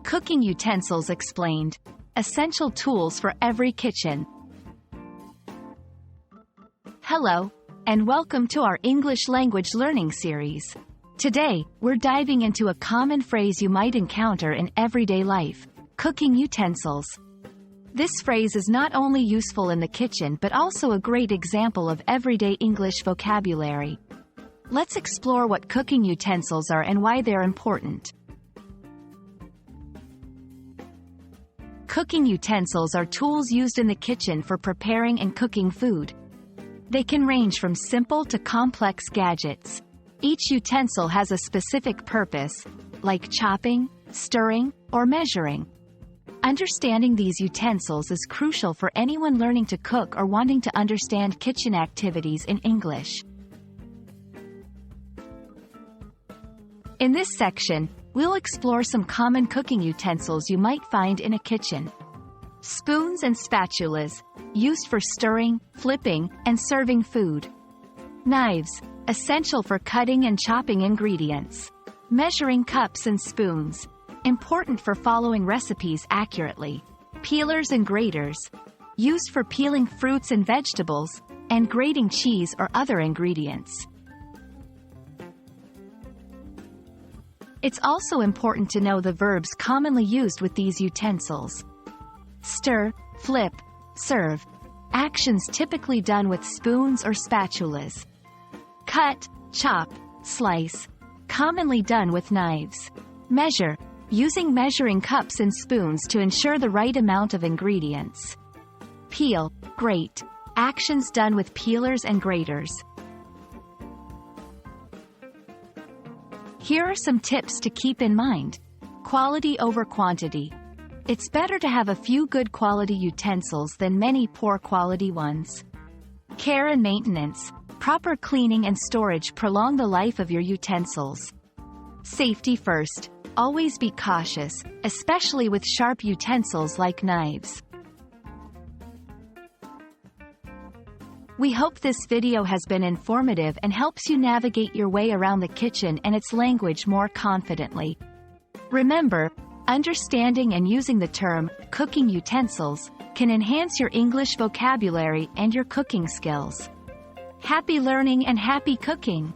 Cooking Utensils Explained. Essential tools for every kitchen. Hello, and welcome to our English language learning series. Today, we're diving into a common phrase you might encounter in everyday life: cooking utensils. This phrase is not only useful in the kitchen but also a great example of everyday English vocabulary. Let's explore what cooking utensils are and why they're important. Cooking utensils are tools used in the kitchen for preparing and cooking food. They can range from simple to complex gadgets. Each utensil has a specific purpose, like chopping, stirring, or measuring. Understanding these utensils is crucial for anyone learning to cook or wanting to understand kitchen activities in English. In this section, we'll explore some common cooking utensils you might find in a kitchen. Spoons and spatulas, used for stirring, flipping, and serving food. Knives, essential for cutting and chopping ingredients. Measuring cups and spoons, important for following recipes accurately. Peelers and graters, used for peeling fruits and vegetables, and grating cheese or other ingredients. It's also important to know the verbs commonly used with these utensils. Stir, flip, serve. Actions typically done with spoons or spatulas. Cut, chop, slice. Commonly done with knives. Measure, using measuring cups and spoons to ensure the right amount of ingredients. Peel, grate. Actions done with peelers and graters. Here are some tips to keep in mind. Quality over quantity. It's better to have a few good quality utensils than many poor quality ones. Care and maintenance. Proper cleaning and storage prolong the life of your utensils. Safety first. Always be cautious, especially with sharp utensils like knives. We hope this video has been informative and helps you navigate your way around the kitchen and its language more confidently. Remember, understanding and using the term cooking utensils can enhance your English vocabulary and your cooking skills. Happy learning and happy cooking!